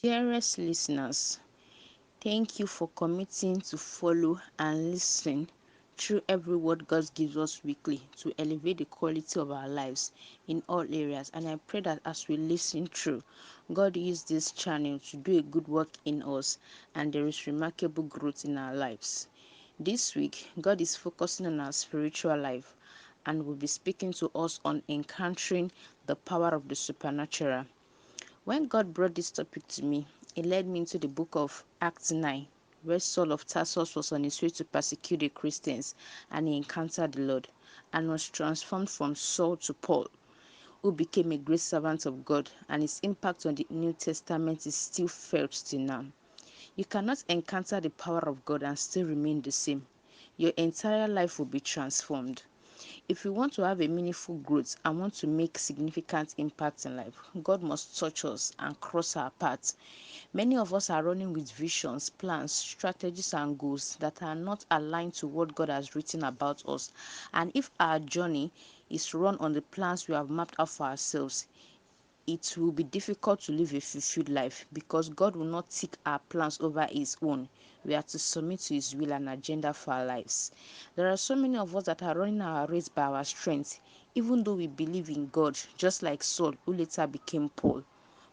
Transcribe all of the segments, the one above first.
Dearest listeners, thank you for committing to follow and listen through every word God gives us weekly to elevate the quality of our lives in all areas. And I pray that as we listen through, God use this channel to do a good work in us and there is remarkable growth in our lives. This week, God is focusing on our spiritual life and will be speaking to us on encountering the power of the supernatural. When God brought this topic to me, it led me into the book of Acts 9, where Saul of Tarsus was on his way to persecute the Christians and he encountered the Lord and was transformed from Saul to Paul, who became a great servant of God, and his impact on the New Testament is still felt till now. You cannot encounter the power of God and still remain the same. Your entire life will be transformed. If we want to have a meaningful growth and want to make significant impact in life, God must touch us and cross our path. Many of us are running with visions, plans, strategies, and goals that are not aligned to what God has written about us. And if our journey is run on the plans we have mapped out for ourselves, it will be difficult to live a fulfilled life because God will not take our plans over His own. We are to submit to His will and agenda for our lives. There are so many of us that are running our race by our strength, even though we believe in God, just like Saul, who later became Paul.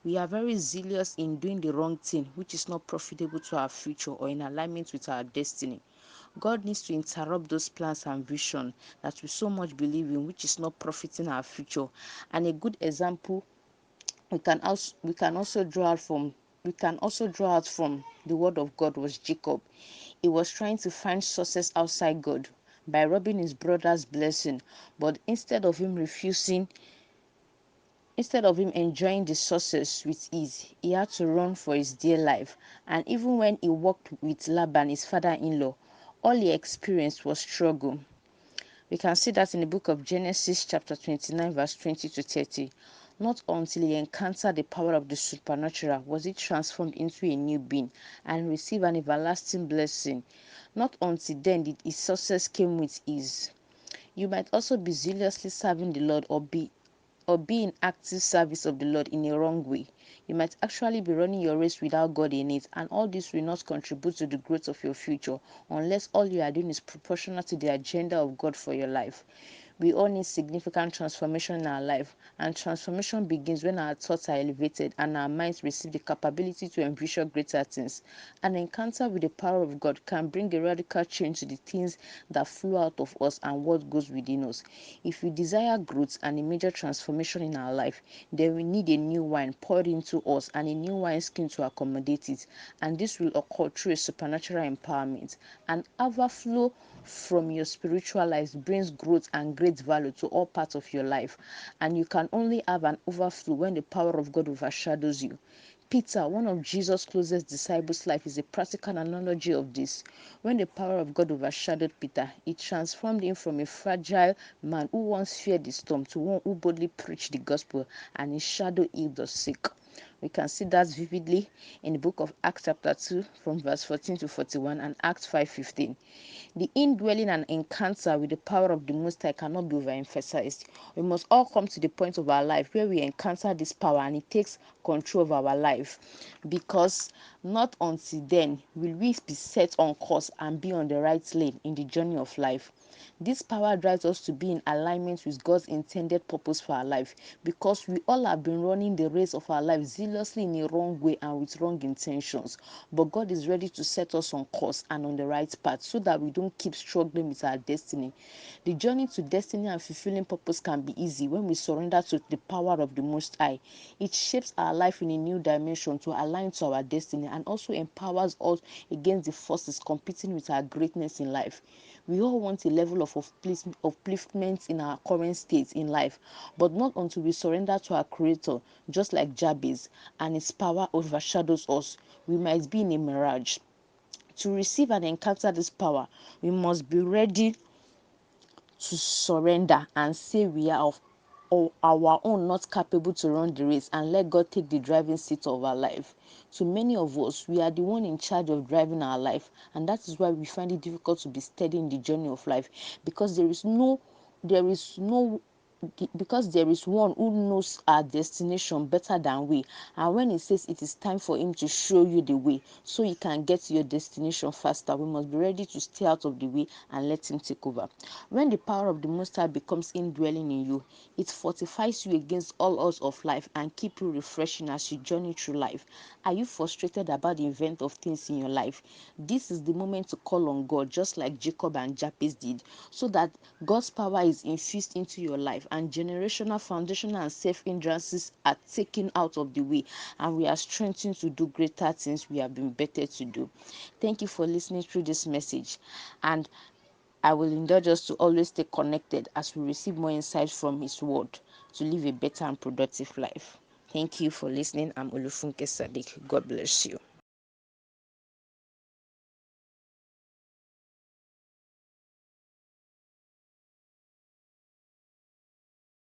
We are very zealous in doing the wrong thing, which is not profitable to our future or in alignment with our destiny. God needs to interrupt those plans and vision that we so much believe in, which is not profiting our future. And a good example we can also draw out from the word of God was Jacob. He was trying to find success outside God by robbing his brother's blessing, but instead of him enjoying the success with ease, he had to run for his dear life. And even when he worked with Laban, his father-in-law, all he experienced was struggle. We can see that in the book of Genesis chapter 29 verse 20 to 30. Not until he encountered the power of the supernatural was he transformed into a new being and received an everlasting blessing. Not until then did his success came with ease. You might also be zealously serving the Lord or be in active service of the Lord in a wrong way. You might actually be running your race without God in it, and all this will not contribute to the growth of your future unless all you are doing is proportional to the agenda of God for your life. We all need significant transformation in our life, and transformation begins when our thoughts are elevated and our minds receive the capability to envision greater things. An encounter with the power of God can bring a radical change to the things that flow out of us and what goes within us. If we desire growth and a major transformation in our life, then we need a new wine poured into us and a new wine skin to accommodate it. And this will occur through a supernatural empowerment. An overflow from your spiritual life brings growth and great value to all parts of your life. And you can only have an overflow when the power of God overshadows you. Peter, one of Jesus' closest disciples' life, is a practical analogy of this. When the power of God overshadowed Peter, it transformed him from a fragile man who once feared the storm to one who boldly preached the gospel and his shadow healed the sick. We can see that vividly in the book of Acts chapter 2 from verse 14 to 41 and Acts 5:15. The indwelling and encounter with the power of the Most High cannot be overemphasized. We must all come to the point of our life where we encounter this power and it takes control of our life, because not until then will we be set on course and be on the right lane in the journey of life. This power drives us to be in alignment with God's intended purpose for our life, because we all have been running the race of our life zealously in a wrong way and with wrong intentions. But God is ready to set us on course and on the right path so that we don't keep struggling with our destiny. The journey to destiny and fulfilling purpose can be easy when we surrender to the power of the Most High. It shapes our life in a new dimension to align to our destiny and also empowers us against the forces competing with our greatness in life. We all want a level of upliftment in our current state in life, but not until we surrender to our Creator, just like Jabez, and His power overshadows us. We might be in a mirage. To receive and encounter this power, we must be ready to surrender and say we are of our own not capable to run the race and let God take the driving seat of our life. To many of us, we are the one in charge of driving our life, and that is why we find it difficult to be steady in the journey of life, because there is no because there is one who knows our destination better than we, and when he says it is time for him to show you the way so you can get to your destination faster, we must be ready to stay out of the way and let him take over. When the power of the Most High becomes indwelling in you, it fortifies you against all odds of life and keep you refreshing as you journey through life. Are you frustrated about the event of things in your life? This is the moment to call on God, just like Jacob and Jabez did, so that God's power is infused into your life and generational, foundational, and safe hindrances are taken out of the way, and we are strengthened to do greater things we have been better to do. Thank you for listening through this message, and I will indulge us to always stay connected as we receive more insights from His Word to live a better and productive life. Thank you for listening. I'm Olufunke Sadiq. God bless you.